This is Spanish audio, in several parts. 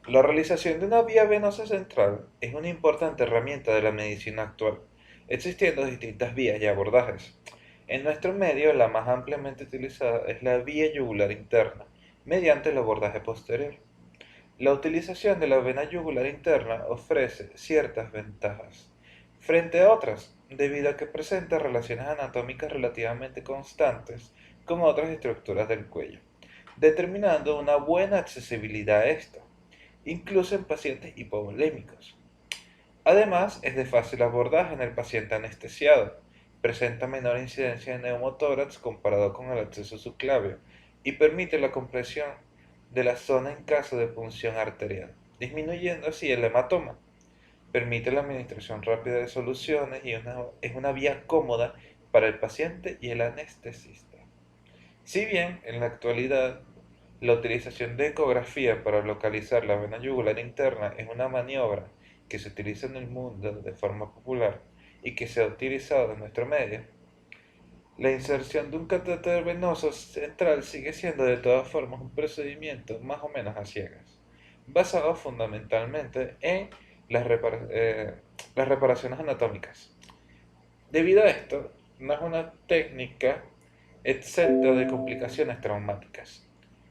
La realización de una vía venosa central es una importante herramienta de la medicina actual, existiendo distintas vías y abordajes. En nuestro medio, la más ampliamente utilizada es la vía yugular interna, mediante el abordaje posterior. La utilización de la vena yugular interna ofrece ciertas ventajas frente a otras, debido a que presenta relaciones anatómicas relativamente constantes con otras estructuras del cuello, determinando una buena accesibilidad a esta, incluso en pacientes hipovolémicos. Además, es de fácil abordaje en el paciente anestesiado, presenta menor incidencia de neumotórax comparado con el acceso subclavio y permite la compresión de la zona en caso de punción arterial, disminuyendo así el hematoma. Permite la administración rápida de soluciones y es una vía cómoda para el paciente y el anestesista. Si bien en la actualidad la utilización de ecografía para localizar la vena yugular interna es una maniobra que se utiliza en el mundo de forma popular y que se ha utilizado en nuestro medio, la inserción de un catéter venoso central sigue siendo de todas formas un procedimiento más o menos a ciegas, basado fundamentalmente en las reparaciones anatómicas. Debido a esto, no es una técnica exenta de complicaciones traumáticas,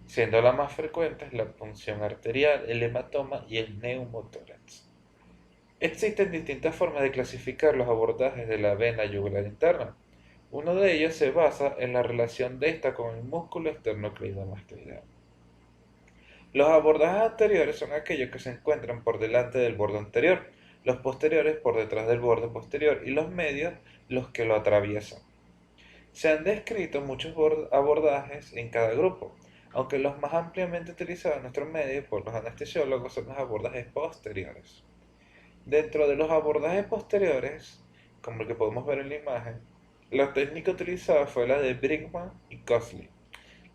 siendo la más frecuentes la punción arterial, el hematoma y el neumotórax. Existen distintas formas de clasificar los abordajes de la vena yugular interna. Uno de ellos se basa en la relación de esta con el músculo esternocleidomastoideo. Los abordajes anteriores son aquellos que se encuentran por delante del borde anterior, los posteriores por detrás del borde posterior y los medios los que lo atraviesan. Se han descrito muchos abordajes en cada grupo, aunque los más ampliamente utilizados en nuestro medio por los anestesiólogos son los abordajes posteriores. Dentro de los abordajes posteriores, como el que podemos ver en la imagen, la técnica utilizada fue la de Brinkman y Cosley.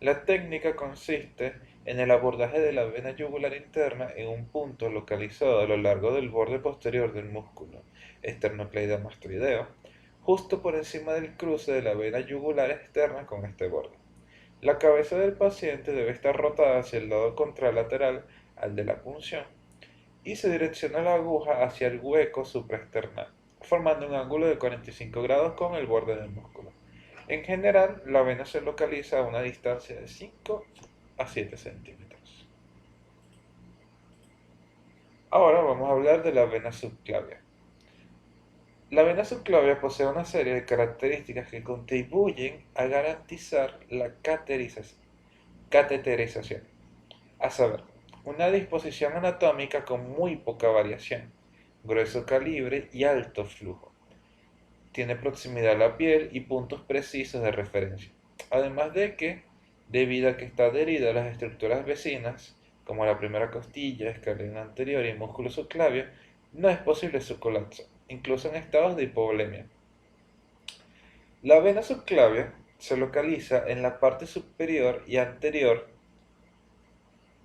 La técnica consiste en el abordaje de la vena yugular interna en un punto localizado a lo largo del borde posterior del músculo esternocleidomastoideo, justo por encima del cruce de la vena yugular externa con este borde. La cabeza del paciente debe estar rotada hacia el lado contralateral al de la punción y se direcciona la aguja hacia el hueco supraesternal, formando un ángulo de 45 grados con el borde del músculo. En general, la vena se localiza a una distancia de 5 a 7 centímetros. Ahora vamos a hablar de la vena subclavia. La vena subclavia posee una serie de características que contribuyen a garantizar la cateterización, a saber, una disposición anatómica con muy poca variación, grueso calibre y alto flujo. Tiene proximidad a la piel y puntos precisos de referencia. Además de que, debido a que está adherida a las estructuras vecinas, como la primera costilla, escalera anterior y músculo subclavio, no es posible su colapso, incluso en estados de hipovolemia. La vena subclavia se localiza en la parte superior y anterior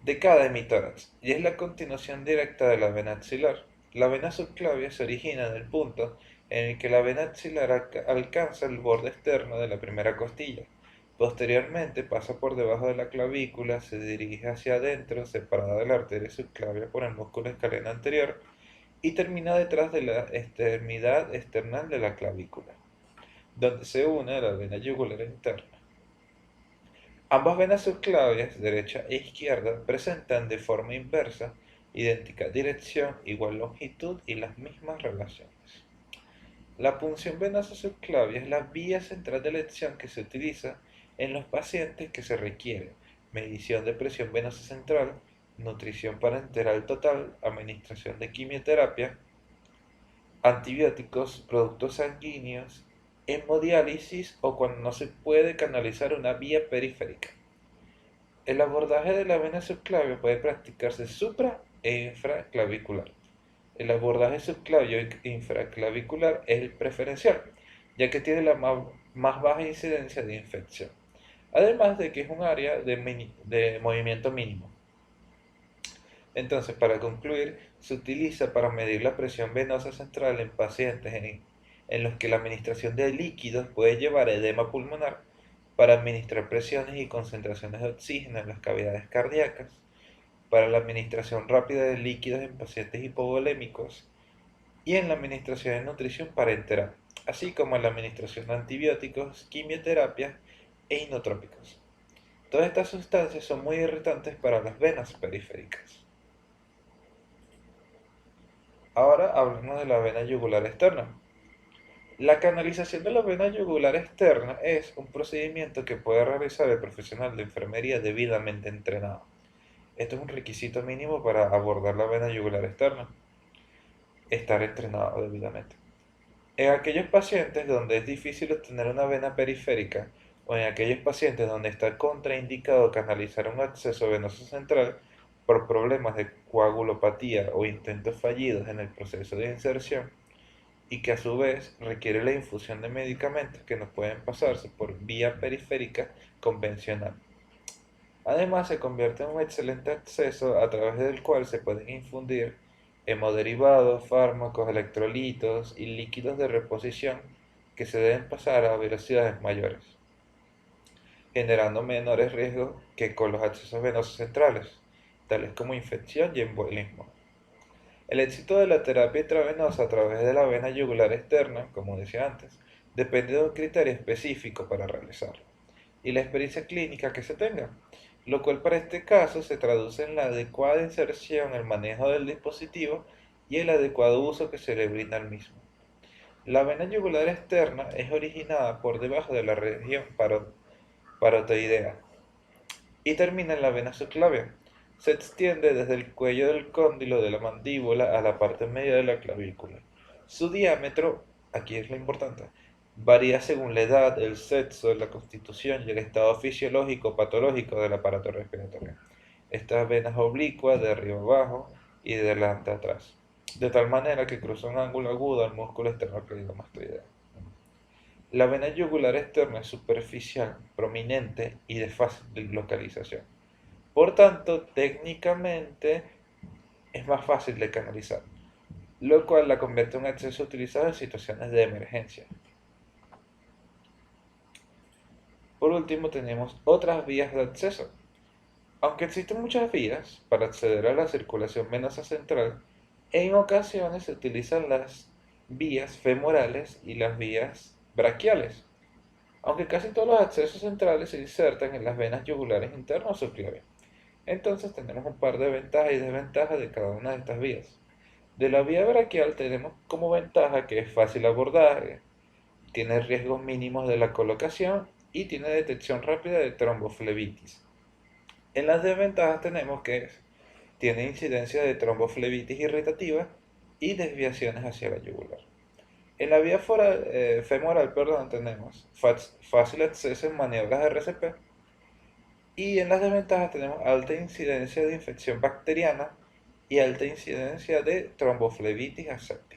de cada hemitórax y es la continuación directa de la vena axilar. La vena subclavia se origina en el punto en el que la vena axilar alcanza el borde externo de la primera costilla. Posteriormente pasa por debajo de la clavícula, se dirige hacia adentro, separada de la arteria subclavia por el músculo escaleno anterior, y termina detrás de la extremidad external de la clavícula, donde se une a la vena yugular interna. Ambas venas subclavias, derecha e izquierda, presentan de forma inversa, idéntica dirección, igual longitud y las mismas relaciones. La punción venosa subclavia es la vía central de elección que se utiliza en los pacientes que se requiere medición de presión venosa central, nutrición parenteral total, administración de quimioterapia, antibióticos, productos sanguíneos, hemodiálisis o cuando no se puede canalizar una vía periférica. El abordaje de la vena subclavia puede practicarse supra e infraclavicular. El abordaje subclavio e infraclavicular es el preferencial, ya que tiene la más baja incidencia de infección, además de que es un área de movimiento mínimo. Entonces, para concluir, se utiliza para medir la presión venosa central en pacientes en los que la administración de líquidos puede llevar a edema pulmonar, para administrar presiones y concentraciones de oxígeno en las cavidades cardíacas, para la administración rápida de líquidos en pacientes hipovolémicos y en la administración de nutrición parenteral, así como en la administración de antibióticos, quimioterapias e inotrópicos. Todas estas sustancias son muy irritantes para las venas periféricas. Ahora hablemos de la vena yugular externa. La canalización de la vena yugular externa es un procedimiento que puede realizar el profesional de enfermería debidamente entrenado. Esto es un requisito mínimo para abordar la vena yugular externa, estar entrenado debidamente. En aquellos pacientes donde es difícil obtener una vena periférica o en aquellos pacientes donde está contraindicado canalizar un acceso venoso central por problemas de coagulopatía o intentos fallidos en el proceso de inserción y que a su vez requiere la infusión de medicamentos que no pueden pasarse por vía periférica convencional. Además, se convierte en un excelente acceso a través del cual se pueden infundir hemoderivados, fármacos, electrolitos y líquidos de reposición que se deben pasar a velocidades mayores, generando menores riesgos que con los accesos venosos centrales, tales como infección y embolismo. El éxito de la terapia intravenosa a través de la vena yugular externa, como decía antes, depende de un criterio específico para realizarlo y la experiencia clínica que se tenga, lo cual para este caso se traduce en la adecuada inserción, el manejo del dispositivo y el adecuado uso que se le brinda al mismo. La vena yugular externa es originada por debajo de la región parotoidea y termina en la vena subclavia. Se extiende desde el cuello del cóndilo de la mandíbula a la parte media de la clavícula. Su diámetro, aquí es lo importante, varía según la edad, el sexo, la constitución y el estado fisiológico patológico del aparato respiratorio. Esta vena es oblicua de arriba abajo y de delante a atrás, de tal manera que cruza un ángulo agudo al músculo esternocleidomastoideo. La vena yugular externa es superficial, prominente y de fácil localización. Por tanto, técnicamente es más fácil de canalizar, lo cual la convierte en un acceso utilizado en situaciones de emergencia. Por último, tenemos otras vías de acceso. Aunque existen muchas vías para acceder a la circulación venosa central, en ocasiones se utilizan las vías femorales y las vías braquiales, aunque casi todos los accesos centrales se insertan en las venas yugulares internas o subclavianas. Entonces tenemos un par de ventajas y desventajas de cada una de estas vías. De la vía braquial tenemos como ventaja que es fácil abordaje, tiene riesgos mínimos de la colocación y tiene detección rápida de tromboflebitis. En las desventajas tenemos que tiene incidencia de tromboflebitis irritativa y desviaciones hacia la yugular. En la vía femoral, tenemos fácil acceso en maniobras de RCP y en las desventajas tenemos alta incidencia de infección bacteriana y alta incidencia de tromboflebitis aséptica.